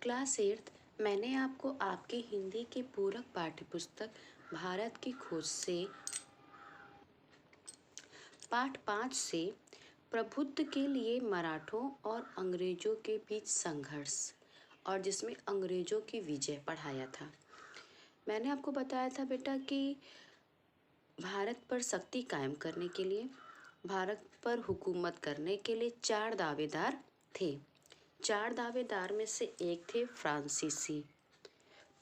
Class 8 मैंने आपको आपकी हिंदी की पूरक पाठ्यपुस्तक भारत की खोज से पाठ 5 से प्रभुत्व के लिए मराठों और अंग्रेजों के बीच संघर्ष और जिसमें अंग्रेजों की विजय पढ़ाया था। मैंने आपको बताया था बेटा कि भारत पर शक्ति कायम करने के लिए, भारत पर हुकूमत करने के लिए 4 दावेदार थे। 4 दावेदार में से एक थे फ्रांसीसी।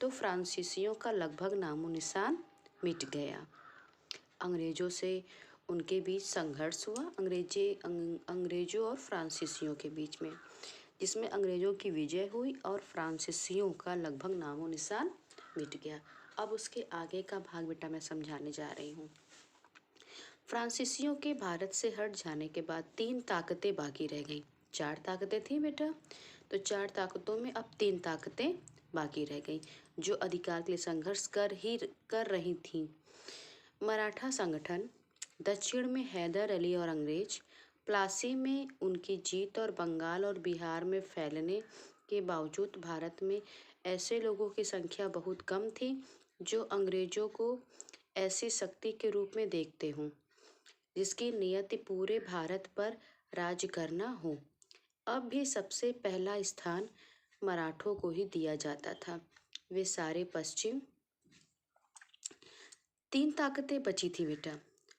तो फ्रांसीसियों का लगभग नामो निशान मिट गया। अंग्रेजों से उनके बीच संघर्ष हुआ, अंग्रेजों और फ्रांसीसियों के बीच में, जिसमें अंग्रेजों की विजय हुई और फ्रांसीसियों का लगभग नामो निशान मिट गया। अब उसके आगे का भाग बेटा मैं समझाने जा रही हूँ। फ्रांसीसियों के भारत से हट जाने के बाद 3 ताकतें बाकी रह गईं। 4 ताकतें थी बेटा, तो 4 ताकतों में अब 3 ताकतें बाकी रह गईं जो अधिकार के लिए संघर्ष कर रही थीं। मराठा संगठन, दक्षिण में हैदर अली और अंग्रेज, प्लासी में उनकी जीत और बंगाल और बिहार में फैलने के बावजूद भारत में ऐसे लोगों की संख्या बहुत कम थी जो अंग्रेजों को ऐसी शक्ति के रूप में देखते हों जिसकी नियति पूरे भारत पर राज करना हो। अब भी सबसे पहला स्थान मराठों को ही दिया जाता था। वे सारे पश्चिम 3 ताकतें बची थी बेटा,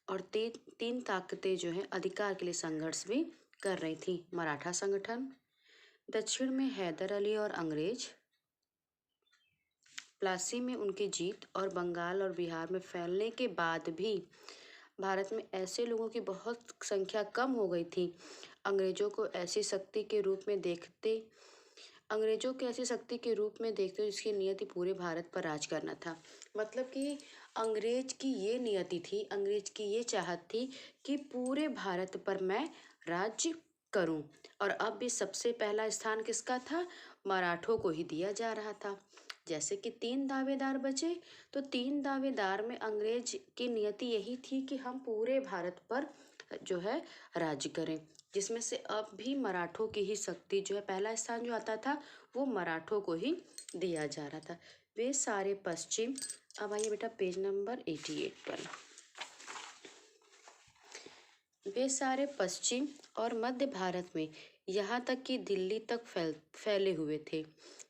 और 3 ताकतें जो हैं अधिकार के लिए संघर्ष भी कर रही थी। मराठा संगठन, दक्षिण में हैदर अली और अंग्रेज, प्लासी में उनकी जीत और बंगाल और बिहार में फैलने के बाद भी भारत में ऐसे लोगों की बहुत संख्या कम हो गई थी अंग्रेजों को ऐसी शक्ति के रूप में देखते हुए जिसकी नियति पूरे भारत पर राज करना था। मतलब कि अंग्रेज की ये नियति थी, अंग्रेज की ये चाहत थी कि पूरे भारत पर मैं राज्य करूं। और अब भी सबसे पहला स्थान किसका था? मराठों को ही दिया जा रहा था। जैसे कि 3 दावेदार बचे, तो 3 दावेदार में अंग्रेज की नियति यही थी कि हम पूरे भारत पर जो है राज्य करें, जिसमें से अब भी मराठों की ही शक्ति जो है, पहला स्थान जो आता था वो मराठों को ही दिया जा रहा था। वे सारे पश्चिम, अब आइए बेटा पेज नंबर 88 पर। वे सारे पश्चिम और मध्य भारत में यहाँ तक कि दिल्ली तक फैले हुए थे।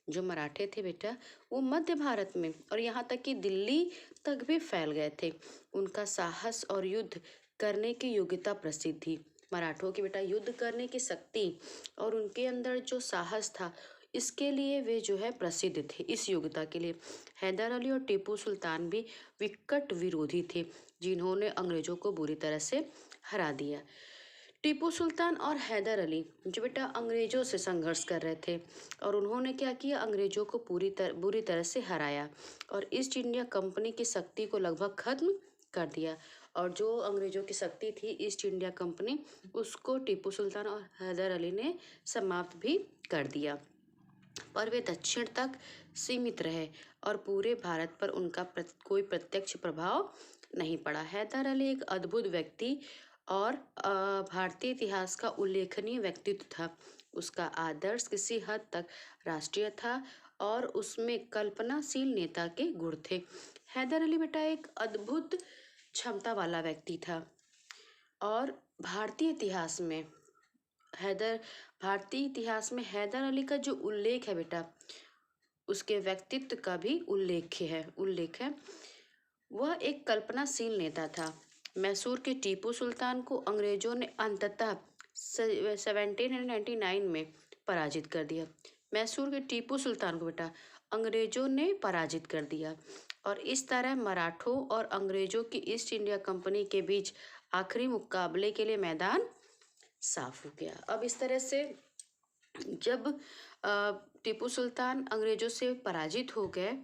जो मराठे थे बेटा वो मध्य भारत में और यहाँ तक कि दिल्ली तक भी फैल गए थे। उनका साहस और युद्ध करने की योग्यता प्रसिद्ध थी। मराठों की बेटा युद्ध करने की शक्ति और उनके अंदर जो साहस था, इसके लिए वे जो है प्रसिद्ध थे, इस योग्यता के लिए। हैदर अली और टीपू सुल्तान भी विकट विरोधी थे जिन्होंने अंग्रेजों को बुरी तरह से हरा दिया। टीपू सुल्तान और हैदर अली जो बेटा अंग्रेजों से संघर्ष कर रहे थे और उन्होंने क्या किया, अंग्रेजों को बुरी तरह से हराया और ईस्ट इंडिया कंपनी की शक्ति को लगभग खत्म कर दिया। और जो अंग्रेजों की शक्ति थी ईस्ट इंडिया कंपनी, उसको टीपू सुल्तान और हैदर अली ने समाप्त भी कर दिया। पर वे दक्षिण तक सीमित रहे और पूरे भारत पर उनका कोई प्रत्यक्ष प्रभाव नहीं पड़ा। हैदर अली एक अद्भुत व्यक्ति और भारतीय इतिहास का उल्लेखनीय व्यक्तित्व था। उसका आदर्श किसी हद तक राष्ट्रीय था और उसमें कल्पनाशील नेता के गुण थे। हैदर अली बेटा एक अद्भुत क्षमता वाला व्यक्ति था और भारतीय इतिहास में हैदर अली का जो उल्लेख है बेटा, उसके व्यक्तित्व का भी उल्लेख है। वह एक कल्पनाशील नेता था। मैसूर के टीपू सुल्तान को अंग्रेजों ने अंततः 1799 में पराजित कर दिया। मैसूर के टीपू सुल्तान को बेटा अंग्रेजों ने पराजित कर दिया और इस तरह मराठों और अंग्रेजों की ईस्ट इंडिया कंपनी के बीच आखिरी मुकाबले के लिए मैदान साफ हो गया। अब इस तरह से जब टीपू सुल्तान अंग्रेजों से पराजित हो गए,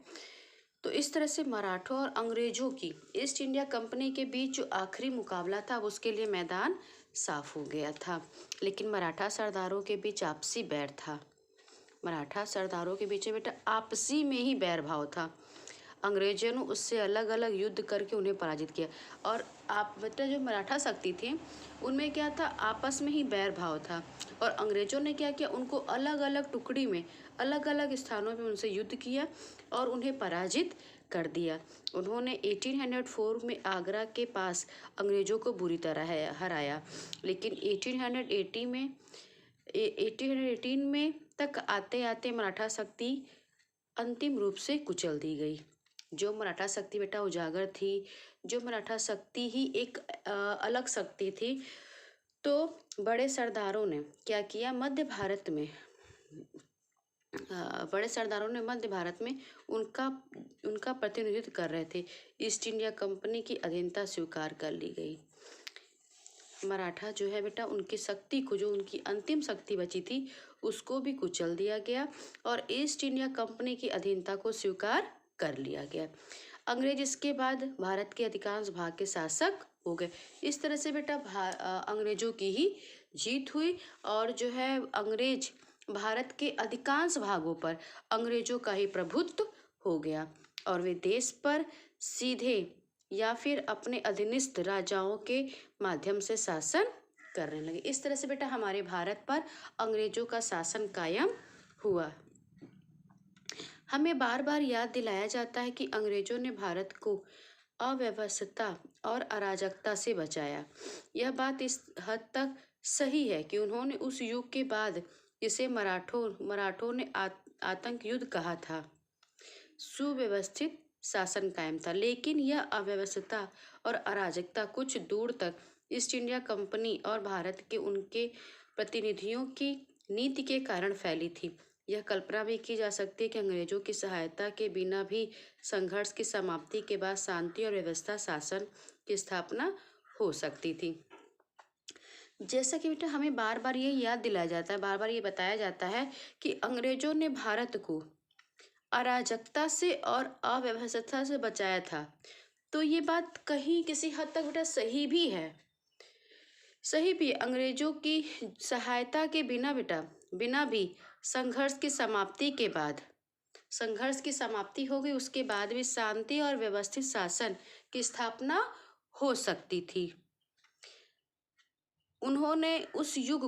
तो इस तरह से मराठों और अंग्रेजों की ईस्ट इंडिया कंपनी के बीच जो आखिरी मुकाबला था उसके लिए मैदान साफ हो गया था। लेकिन मराठा सरदारों के बीच आपसी बैर था। मराठा सरदारों के बीच बेटा आपसी में ही बैर भाव था। अंग्रेजों ने उससे अलग अलग युद्ध करके उन्हें पराजित किया। और आप बेटा जो मराठा शक्ति थी उनमें क्या था, आपस में ही बैर भाव था। और अंग्रेजों ने क्या किया, उनको अलग अलग टुकड़ी में अलग अलग स्थानों में उनसे युद्ध किया और उन्हें पराजित कर दिया। उन्होंने 1804 में आगरा के पास अंग्रेजों को बुरी तरह हराया। लेकिन 1818 में तक आते आते मराठा शक्ति अंतिम रूप से कुचल दी गई। जो मराठा शक्ति बेटा उजागर थी, जो मराठा शक्ति ही एक अलग शक्ति थी। तो बड़े सरदारों ने क्या किया, बड़े सरदारों ने मध्य भारत में उनका उनका प्रतिनिधित्व कर रहे थे। ईस्ट इंडिया कंपनी की अधीनता स्वीकार कर ली गई। मराठा जो है बेटा उनकी शक्ति को, जो उनकी अंतिम शक्ति बची थी, उसको भी कुचल दिया गया और ईस्ट इंडिया कंपनी की अधीनता को स्वीकार कर लिया गया। अंग्रेज इसके बाद भारत के अधिकांश भाग के शासक हो गए। इस तरह से बेटा अंग्रेजों की ही जीत हुई और जो है अंग्रेज भारत के अधिकांश भागों पर अंग्रेजों का ही प्रभुत्व हो गया और वे देश पर सीधे या फिर अपने अधीनस्थ राजाओं के माध्यम से शासन करने लगे। इस तरह से बेटा हमारे भारत पर अंग्रेजों का शासन कायम हुआ। हमें बार बार याद दिलाया जाता है कि अंग्रेजों ने भारत को अव्यवस्था और अराजकता से बचाया। यह बात इस हद तक सही है कि उन्होंने उस युग के बाद जिसे मराठों ने आतंक युद्ध कहा था, सुव्यवस्थित शासन कायम था। लेकिन यह अव्यवस्था और अराजकता कुछ दूर तक ईस्ट इंडिया कंपनी और भारत के उनके प्रतिनिधियों की नीति के कारण फैली थी। यह कल्पना भी की जा सकती है कि अंग्रेजों की सहायता के बिना भी संघर्ष की समाप्ति के बाद शांति और व्यवस्था शासन की स्थापना हो सकती थी। जैसा कि बेटा हमें बार बार ये याद दिलाया जाता है, बार बार ये बताया जाता है कि अंग्रेजों ने भारत को अराजकता से और अव्यवस्था से बचाया था। तो ये बात कहीं किसी हद तक बेटा सही भी है, सही भी। अंग्रेजों की सहायता के बिना भी संघर्ष की समाप्ति हो गई, उसके बाद भी शांति और व्यवस्थित शासन की स्थापना हो सकती थी। उन्होंने उस युग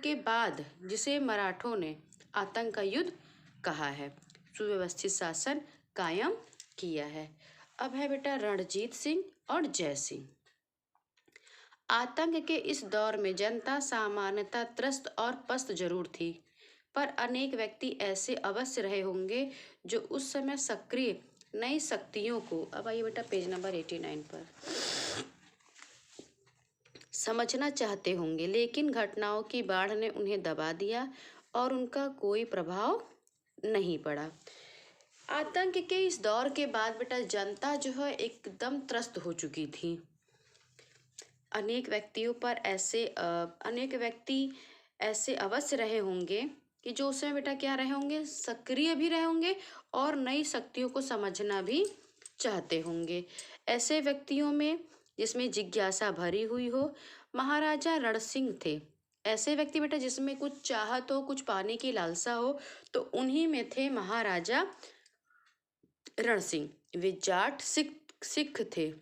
के बाद जिसे मराठों ने आतंक का युद्ध कहा है, सुव्यवस्थित शासन कायम किया है। अब है बेटा रणजीत सिंह और जय सिंह। आतंक के इस दौर में जनता सामान्यतः त्रस्त और पस्त जरूर थी, पर अनेक व्यक्ति ऐसे अवश्य रहे होंगे जो उस समय सक्रिय नई शक्तियों को, अब आइए बेटा पेज नंबर 89 पर, समझना चाहते होंगे। लेकिन घटनाओं की बाढ़ ने उन्हें दबा दिया और उनका कोई प्रभाव नहीं पड़ा। आतंक के इस दौर के बाद बेटा जनता जो है एकदम त्रस्त हो चुकी थी। अनेक व्यक्ति ऐसे अवश्य रहे होंगे कि जो उसमें बेटा क्या रहे होंगे, सक्रिय भी रहे होंगे और नई शक्तियों को समझना भी चाहते होंगे। ऐसे व्यक्तियों में जिसमें जिज्ञासा भरी हुई हो, महाराजा रण सिंह थे। ऐसे व्यक्ति बेटा जिसमें कुछ चाहत हो, कुछ पाने की लालसा हो, तो उन्हीं में थे महाराजा रण सिंह। वे जाट सिख थे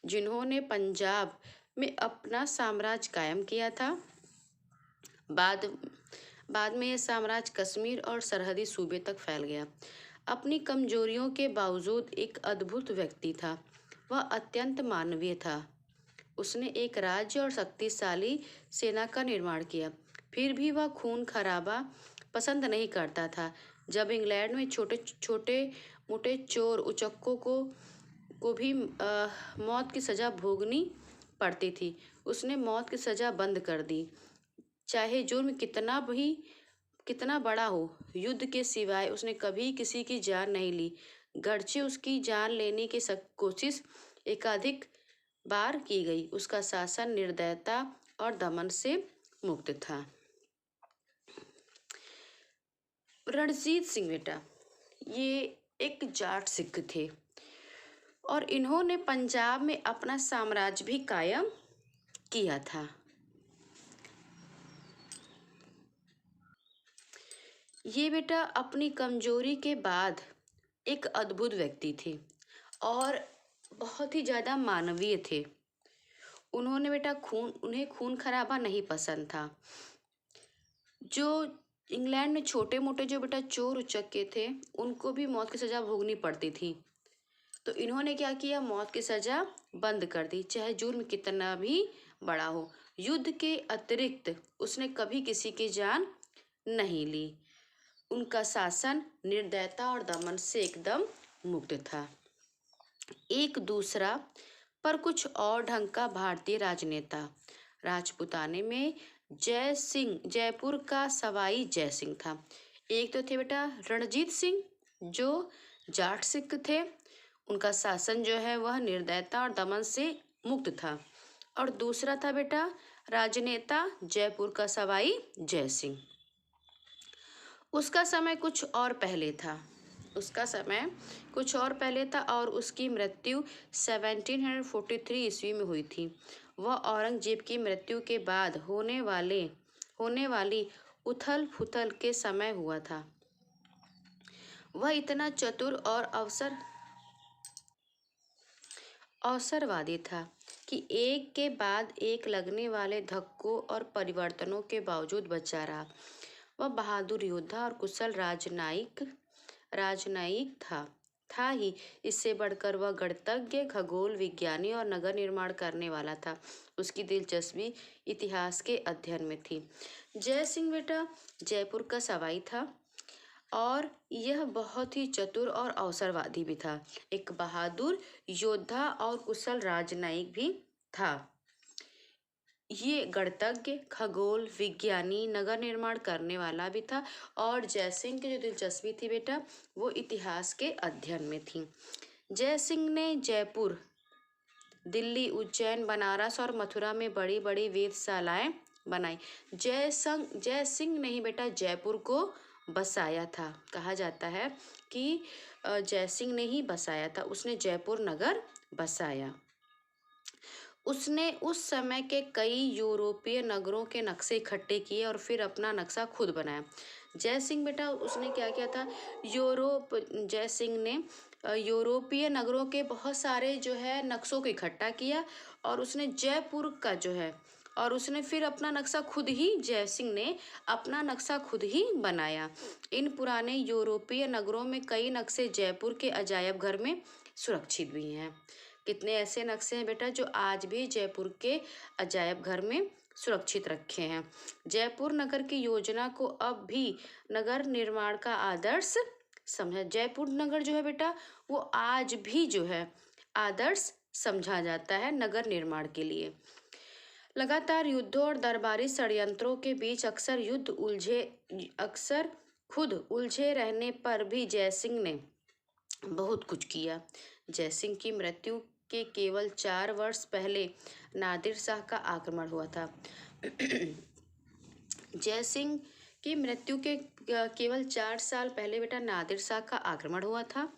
जिन्होंने पंजाब में अपना साम्राज्य कायम किया था। बाद में यह साम्राज्य कश्मीर और सरहदी सूबे तक फैल गया। अपनी कमजोरियों के बावजूद एक अद्भुत व्यक्ति था। वह अत्यंत मानवीय था। उसने एक राज्य और शक्तिशाली सेना का निर्माण किया। फिर भी वह खून खराबा पसंद नहीं करता था। जब इंग्लैंड में छोटे मोटे चोर उचक्कों को भी मौत की सजा भोगनी पड़ती थी, उसने मौत की सजा बंद कर दी। चाहे जुर्म कितना बड़ा हो, युद्ध के सिवाय उसने कभी किसी की जान नहीं ली। गरचे उसकी जान लेने की कोशिश एकाधिक बार की गई। उसका शासन निर्दयता और दमन से मुक्त था। रणजीत सिंह बेटा ये एक जाट सिख थे और इन्होंने पंजाब में अपना साम्राज्य भी कायम किया था। ये बेटा अपनी कमजोरी के बाद एक अद्भुत व्यक्ति थे और बहुत ही ज़्यादा मानवीय थे। उन्होंने बेटा उन्हें खून खराबा नहीं पसंद था। जो इंग्लैंड में छोटे मोटे जो बेटा चोर उचक्के थे, उनको भी मौत की सज़ा भोगनी पड़ती थी। तो इन्होंने क्या किया, मौत की सज़ा बंद कर दी, चाहे जुर्म कितना भी बड़ा हो। युद्ध के अतिरिक्त उसने कभी किसी की जान नहीं ली। उनका शासन निर्दयता और दमन से एकदम मुक्त था। एक दूसरा पर कुछ और ढंग का भारतीय राजनेता राजपुताने में जय सिंह, जयपुर का सवाई जय सिंह था। एक तो थे बेटा रणजीत सिंह, जो जाट सिख थे। उनका शासन जो है वह निर्दयता और दमन से मुक्त था। और दूसरा था बेटा राजनेता जयपुर का सवाई जय सिंह। उसका समय कुछ और पहले था। उसका समय कुछ और पहले था और उसकी मृत्यु 1743 ईस्वी में हुई थी। वह औरंगजेब की मृत्यु के बाद होने वाली उथल पुथल के समय हुआ था। वह इतना चतुर और अवसरवादी था कि एक के बाद एक लगने वाले धक्कों और परिवर्तनों के बावजूद बचा रहा। वह बहादुर योद्धा और कुशल राजनयिक था ही, इससे बढ़कर वह गणितज्ञ, खगोल विज्ञानी और नगर निर्माण करने वाला था। उसकी दिलचस्पी इतिहास के अध्ययन में थी। जय सिंह बेटा जयपुर का सवाई था और यह बहुत ही चतुर और अवसरवादी भी था। एक बहादुर योद्धा और कुशल राजनयिक भी था। ये गणितज्ञ, खगोल विज्ञानी, नगर निर्माण करने वाला भी था। और जय सिंह की जो दिलचस्पी थी बेटा, वो इतिहास के अध्ययन में थी। जय सिंह ने जयपुर, दिल्ली, उज्जैन, बनारस और मथुरा में बड़ी बड़ी वेधशालाएं बनाई। जय सिंह ने ही बेटा जयपुर को बसाया था। कहा जाता है कि जय सिंह ने ही बसाया था, उसने जयपुर नगर बसाया। उसने उस समय के कई यूरोपीय नगरों के नक्शे इकट्ठे किए और फिर अपना नक्शा खुद बनाया। जय सिंह बेटा उसने क्या किया था, जय सिंह ने यूरोपीय नगरों के बहुत सारे जो है नक्शों को इकट्ठा किया और उसने जयपुर का जो है, और उसने फिर अपना नक्शा खुद ही, जय सिंह ने अपना नक्शा खुद ही बनाया। इन पुराने यूरोपीय नगरों में कई नक्शे जयपुर के अजायब घर में सुरक्षित भी हैं। कितने ऐसे नक्शे हैं बेटा जो आज भी जयपुर के अजायब घर में सुरक्षित रखे हैं। जयपुर नगर की योजना को अब भी नगर निर्माण का आदर्श समझा। जयपुर नगर जो है बेटा वो आज भी जो है आदर्श समझा जाता है नगर निर्माण के लिए। लगातार युद्धों और दरबारी षड्यंत्रों के बीच अक्सर खुद उलझे रहने पर भी जय सिंह ने बहुत कुछ किया। जय सिंह की मृत्यु के केवल 4 वर्ष पहले नादिर शाह का आक्रमण हुआ था। जय सिंह की मृत्यु के केवल 4 साल पहले बेटा नादिर शाह का आक्रमण हुआ था।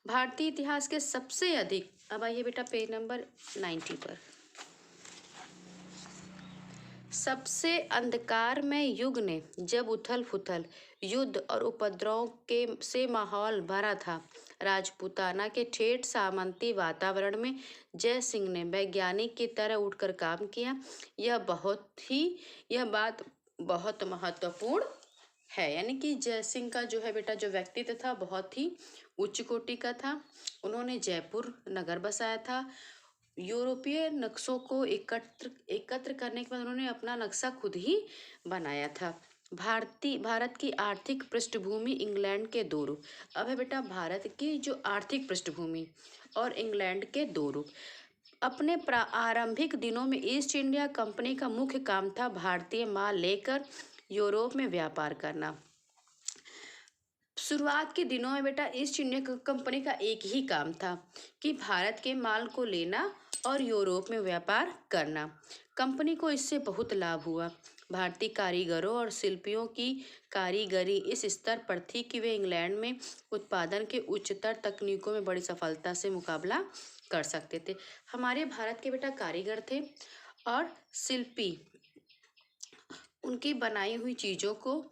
भारतीय इतिहास के सबसे अधिक, अब आइए बेटा पेज नंबर 90 पर, सबसे अंधकारमय युग ने जब उथल पुथल, युद्ध और उपद्रव के से माहौल भरा था, राजपूताना के ठेठ सामंती वातावरण में जय सिंह ने वैज्ञानिक की तरह उठकर काम किया। यह बात बहुत महत्वपूर्ण है। यानी कि जय सिंह का जो है बेटा जो व्यक्तित्व था बहुत ही उच्च कोटि का था। उन्होंने जयपुर नगर बसाया था। यूरोपीय नक्शों को एकत्र करने के बाद उन्होंने अपना नक्शा खुद ही बनाया था। भारत की आर्थिक पृष्ठभूमि इंग्लैंड के 2 रूप। अब है बेटा भारत की जो आर्थिक पृष्ठभूमि और इंग्लैंड के 2 रूप। अपने आरंभिक दिनों में ईस्ट इंडिया कंपनी का मुख्य काम था भारतीय माल लेकर यूरोप में व्यापार करना। शुरुआत के दिनों में बेटा ईस्ट इंडिया कंपनी का एक ही काम था कि भारत के माल को लेना और यूरोप में व्यापार करना। कंपनी को इससे बहुत लाभ हुआ। भारतीय कारीगरों और शिल्पियों की कारीगरी इस स्तर पर थी कि वे इंग्लैंड में उत्पादन के उच्चतर तकनीकों में बड़ी सफलता से मुकाबला कर सकते थे। हमारे भारत के बेटा कारीगर थे और शिल्पी उनकी बनाई हुई चीज़ों को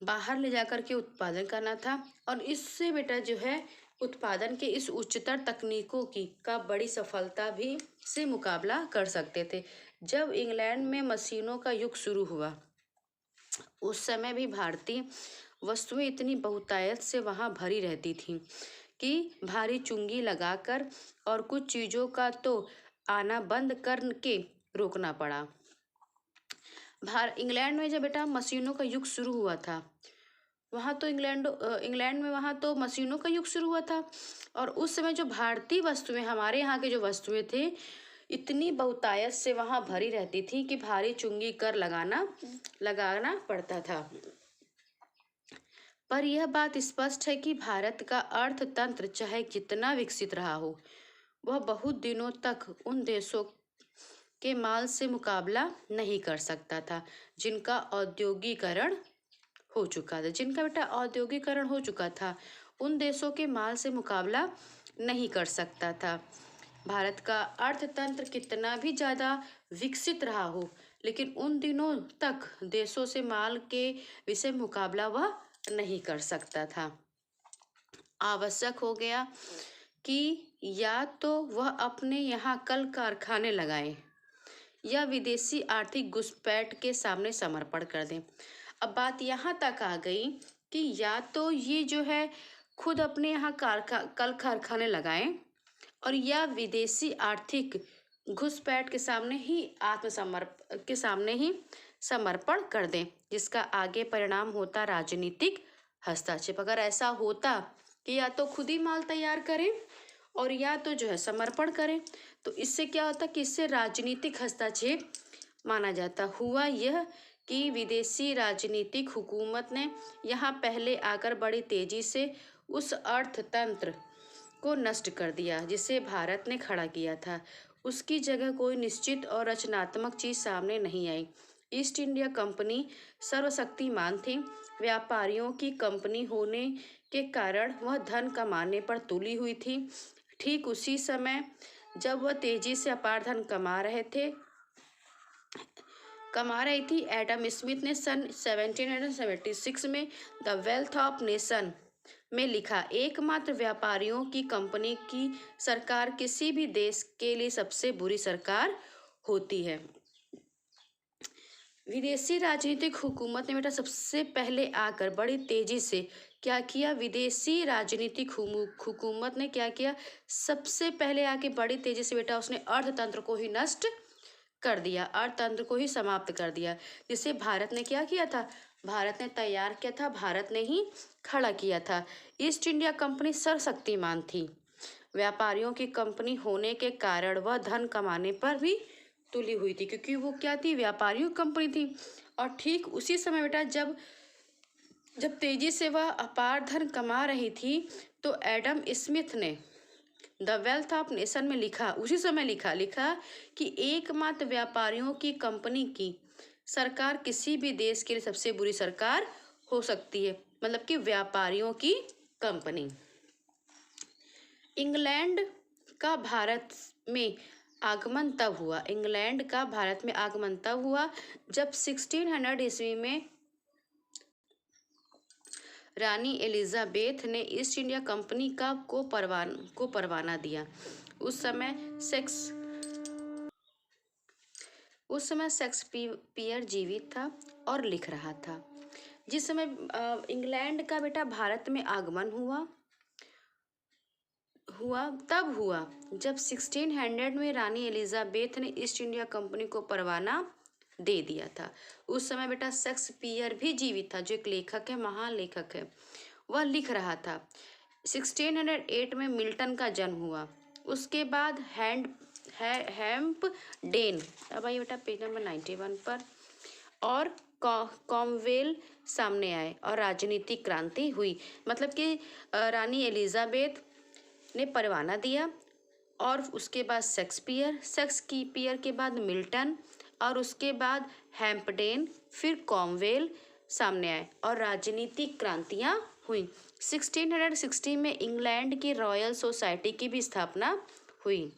बाहर ले जाकर के उत्पादन करना था और इससे बेटा जो है उत्पादन के इस उच्चतर तकनीकों की का बड़ी सफलता भी से मुकाबला कर सकते थे। जब इंग्लैंड में मशीनों का युग शुरू हुआ, उस समय भी भारतीय वस्तुएं इतनी बहुतायत से वहां भरी रहती थीं कि भारी चुंगी लगाकर और कुछ चीजों का तो आना बंद करके रोकना पड़ा। इंग्लैंड में जब बेटा मशीनों का युग शुरू हुआ था, वहाँ तो इंग्लैंड में वहाँ तो मशीनों का युग शुरू हुआ था, और उस समय जो भारतीय वस्तुएं, हमारे यहाँ के जो वस्तुएं थे, इतनी बहुतायत से वहाँ भरी रहती थी कि भारी चुंगी कर लगाना पड़ता था। पर यह बात स्पष्ट है कि भारत का अर्थतंत्र चाहे कितना विकसित रहा हो, वह बहुत दिनों तक उन देशों के माल से मुकाबला नहीं कर सकता था जिनका औद्योगिकरण हो चुका था। जिनका बेटा औद्योगिकरण हो चुका था, उन देशों के माल से मुकाबला नहीं कर सकता था। भारत का अर्थतंत्र कितना भी ज़्यादा विकसित रहा हो, लेकिन उन दिनों तक देशों से माल के विषय मुकाबला वह नहीं कर सकता था। आवश्यक हो गया कि या तो वह अपने यहाँ कल कारखाने लगाए या विदेशी आर्थिक घुसपैठ के सामने समर्पण कर दें। अब बात यहाँ तक आ गई कि या तो ये जो है खुद अपने यहाँ कल कारखाने लगाएं और या विदेशी आर्थिक घुसपैठ के सामने ही समर्पण कर दें, जिसका आगे परिणाम होता राजनीतिक हस्तक्षेप। अगर ऐसा होता कि या तो खुद ही माल तैयार करें और या तो जो है समर्पण करें, तो इससे क्या होता कि इससे राजनीतिक हस्तक्षेप माना जाता। हुआ यह कि विदेशी राजनीतिक हुकूमत ने यहाँ पहले आकर बड़ी तेजी से उस अर्थतंत्र को नष्ट कर दिया जिसे भारत ने खड़ा किया था। उसकी जगह कोई निश्चित और रचनात्मक चीज सामने नहीं आई। ईस्ट इंडिया कंपनी सर्वशक्तिमान थी। व्यापारियों की कंपनी होने के कारण वह धन कमाने पर तुली हुई थी। ठीक उसी समय जब वह तेजी से अपार धन कमा रही थी, एडम स्मिथ ने सन 1776 में द वेल्थ ऑफ नेशन में लिखा, एकमात्र व्यापारियों की कंपनी की सरकार किसी भी देश के लिए सबसे बुरी सरकार होती है। विदेशी राजनीतिक हुकूमत ने बेटा सबसे पहले आकर बड़ी तेजी से क्या किया, विदेशी राजनीतिक हुकूमत ने क्या किया, सबसे पहले आके बड़ी तेजी से बेटा उसने अर्थतंत्र को ही नष्ट कर दिया, अर्थतंत्र को ही समाप्त कर दिया। जिसे भारत ने क्या किया था, भारत ने तैयार किया था, भारत ने ही खड़ा किया था। ईस्ट इंडिया कंपनी सर्वशक्तिमान थी। व्यापारियों की कंपनी होने के कारण वह धन कमाने पर भी तुली हुई थी, क्योंकि वो क्या थी, व्यापारियों की कंपनी थी। और ठीक उसी समय बेटा जब तेजी से वह अपार धन कमा रही थी, तो एडम स्मिथ ने द वेल्थ ऑफ नेशन में लिखा, उसी समय लिखा कि एकमात्र व्यापारियों की कंपनी की सरकार किसी भी देश के लिए सबसे बुरी सरकार हो सकती है, मतलब कि व्यापारियों की कंपनी। इंग्लैंड का भारत में आगमन तब हुआ, इंग्लैंड का भारत में आगमन तब हुआ जब 1600 ईस्वी में रानी एलिजाबेथ ने ईस्ट इंडिया कंपनी को परवाना दिया। उस समय शेक्सपियर जीवित था और लिख रहा था। जिस समय इंग्लैंड का बेटा भारत में आगमन हुआ तब हुआ जब 1600 में रानी एलिजाबेथ ने ईस्ट इंडिया कंपनी को परवाना दे दिया था। उस समय बेटा शेक्सपियर भी जीवित था, जो एक लेखक है, महान लेखक है, वह लिख रहा था। 1608 में मिल्टन का जन्म हुआ। उसके बाद हेम्पडेन, अब आइए बेटा पेज नंबर 91 पर, और कॉमवेल सामने आए और राजनीतिक क्रांति हुई। मतलब कि रानी एलिजाबेथ ने परवाना दिया और उसके बाद शेक्सपियर के बाद मिल्टन और उसके बाद हेम्पडेन, फिर कॉमवेल सामने आए और राजनीतिक क्रांतियां हुई। 1660 में इंग्लैंड की रॉयल सोसाइटी की भी स्थापना हुई।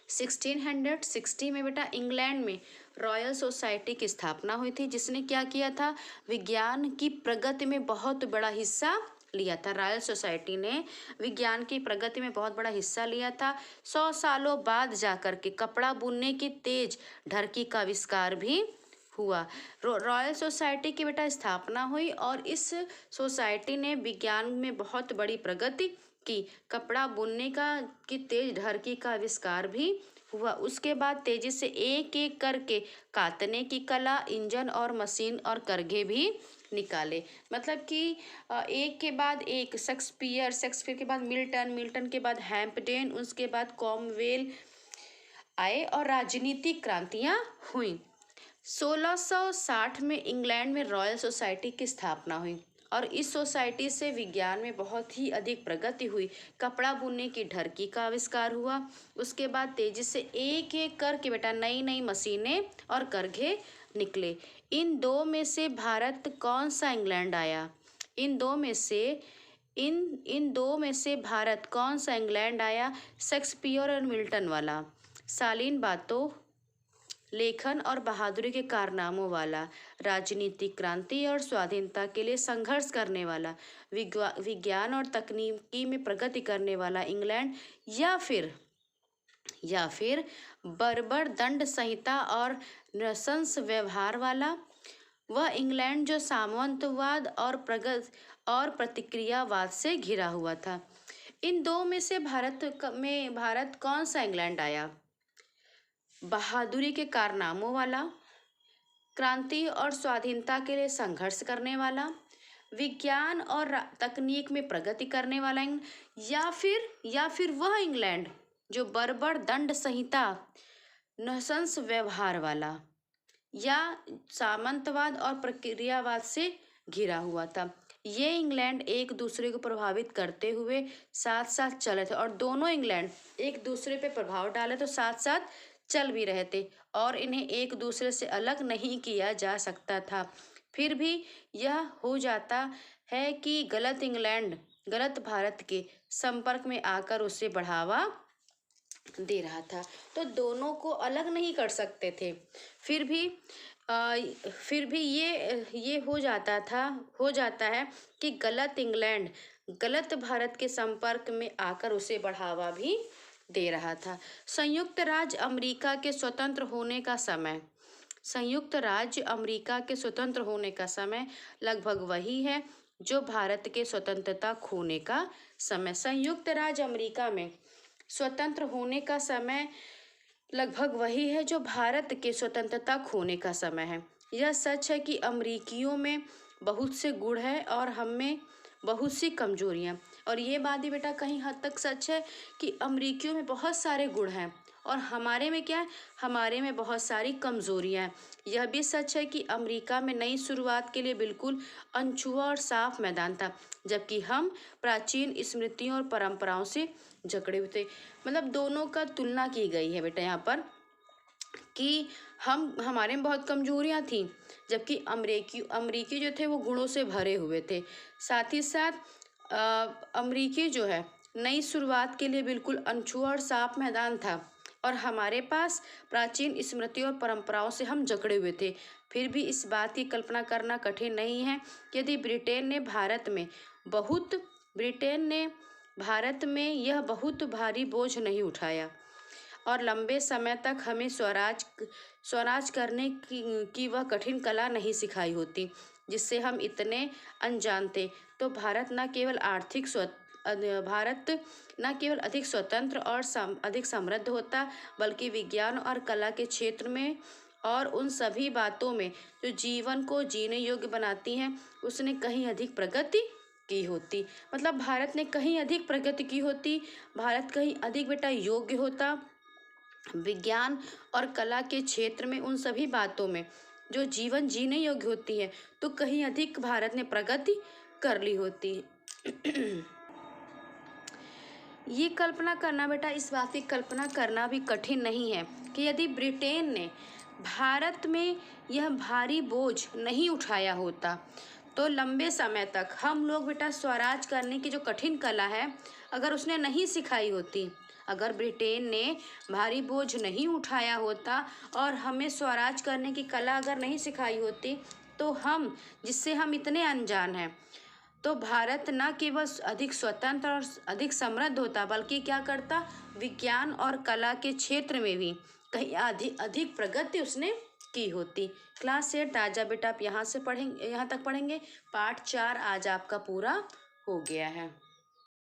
1660 में बेटा इंग्लैंड में रॉयल सोसाइटी की स्थापना हुई थी, जिसने क्या किया था, विज्ञान की प्रगति में बहुत बड़ा हिस्सा लिया था। रॉयल सोसाइटी ने विज्ञान की प्रगति में बहुत बड़ा हिस्सा लिया था। 100 सालों बाद जाकर के कपड़ा बुनने की तेज ढरकी का आविष्कार भी हुआ। रॉयल सोसाइटी की बेटा स्थापना हुई और इस सोसाइटी ने विज्ञान में बहुत बड़ी प्रगति की। कपड़ा बुनने का की तेज ढरकी का आविष्कार भी हुआ। उसके बाद तेजी से एक एक करके काटने की कला, इंजन और मशीन और करघे भी निकाले। मतलब कि एक के बाद एक शेक्सपियर के बाद मिल्टन के बाद हैम्पडेन, उसके बाद कॉमवेल आए और राजनीतिक क्रांतियां हुई। 1660 में इंग्लैंड में रॉयल सोसाइटी की स्थापना हुई और इस सोसाइटी से विज्ञान में बहुत ही अधिक प्रगति हुई। कपड़ा बुनने की ढरकी का आविष्कार हुआ। उसके बाद तेजी से एक एक करके बेटा नई नई मशीनें और करघे निकले। इन दो में से भारत कौन सा इंग्लैंड आया? इन दो में से भारत कौन सा इंग्लैंड आया? शेक्सपियर और मिल्टन वाला, शालीन बातों, लेखन और बहादुरी के कारनामों वाला, राजनीतिक क्रांति और स्वाधीनता के लिए संघर्ष करने वाला, विज्ञान और तकनीकी में प्रगति करने वाला इंग्लैंड, या फिर बर्बर दंड संहिता और नृशंस व्यवहार वाला वह इंग्लैंड जो सामंतवाद और प्रतिक्रियावाद से घिरा हुआ था। इन दो में से भारत कौन सा इंग्लैंड आया? बहादुरी के कारनामों वाला, क्रांति और स्वाधीनता के लिए संघर्ष करने वाला, विज्ञान और तकनीक में प्रगति करने वाला, या फिर वह इंग्लैंड जो बर्बर दंड संहिता, नृशंस व्यवहार वाला या सामंतवाद और प्रक्रियावाद से घिरा हुआ था। ये इंग्लैंड एक दूसरे को प्रभावित करते हुए साथ साथ चले थे और दोनों इंग्लैंड एक दूसरे पे प्रभाव डाले तो साथ साथ चल भी रहे थे और इन्हें एक दूसरे से अलग नहीं किया जा सकता था। फिर भी यह हो जाता है कि गलत इंग्लैंड गलत भारत के संपर्क में आकर उसे बढ़ावा दे रहा था, तो दोनों को अलग नहीं कर सकते थे। फिर भी ये हो जाता है कि गलत इंग्लैंड गलत भारत के संपर्क में आकर उसे बढ़ावा भी दे रहा था। संयुक्त राज्य अमेरिका के स्वतंत्र होने का समय लगभग वही है जो भारत के स्वतंत्रता खोने का समय। संयुक्त राज्य अमेरिका में स्वतंत्र होने का समय लगभग वही है जो भारत के स्वतंत्रता खोने का समय है। यह सच है कि अमेरिकियों में बहुत से गुण हैं और हम में बहुत सी कमजोरियां, और ये बात भी बेटा कहीं हद तक सच है कि अमेरिकियों में बहुत सारे गुण हैं और हमारे में क्या है, हमारे में बहुत सारी कमजोरियां हैं। यह भी सच है कि अमेरिका में नई शुरुआत के लिए बिल्कुल अनछुआ और साफ मैदान था, जबकि हम प्राचीन स्मृतियों और परंपराओं से जकड़े हुए थे। मतलब दोनों का तुलना की गई है बेटा यहाँ पर कि हमारे में बहुत कमजोरियां थी, जबकि अमेरिकी जो थे वो गुणों से भरे हुए थे। साथ ही साथ अमेरिकी जो है नई शुरुआत के लिए बिल्कुल अनछुआ और साफ मैदान था और हमारे पास प्राचीन स्मृतियों और परंपराओं से हम जकड़े हुए थे। फिर भी इस बात की कल्पना करना कठिन नहीं है कि यदि ब्रिटेन ने भारत में यह बहुत भारी बोझ नहीं उठाया और लंबे समय तक हमें स्वराज करने की वह कठिन कला नहीं सिखाई होती जिससे हम इतने अनजान थे, तो भारत न केवल अधिक स्वतंत्र और अधिक समृद्ध होता, बल्कि विज्ञान और कला के क्षेत्र में और उन सभी बातों में जो जीवन को जीने योग्य बनाती हैं उसने कहीं अधिक प्रगति की होती। मतलब भारत ने कहीं अधिक प्रगति की होती, भारत कहीं अधिक बेटा योग्य होता विज्ञान और कला के क्षेत्र में, उन सभी बातों में जो जीवन जीने योग्य होती है, तो कहीं अधिक भारत ने प्रगति कर ली होती। ये कल्पना करना बेटा, इस बात की कल्पना करना भी कठिन नहीं है कि यदि ब्रिटेन ने भारत में यह भारी बोझ नहीं उठाया होता तो लंबे समय तक हम लोग बेटा स्वराज करने की जो कठिन कला है अगर उसने नहीं सिखाई होती, अगर ब्रिटेन ने भारी बोझ नहीं उठाया होता और हमें स्वराज करने की कला अगर नहीं सिखाई होती, तो जिससे हम इतने अनजान हैं, तो भारत न केवल अधिक स्वतंत्र और अधिक समृद्ध होता बल्कि क्या करता, विज्ञान और कला के क्षेत्र में भी कहीं अधिक अधिक प्रगति उसने की होती। क्लास 8 आजा बेटा, आप यहाँ से पढ़ेंगे, यहाँ तक पढ़ेंगे। पाठ 4 आज आपका पूरा हो गया है।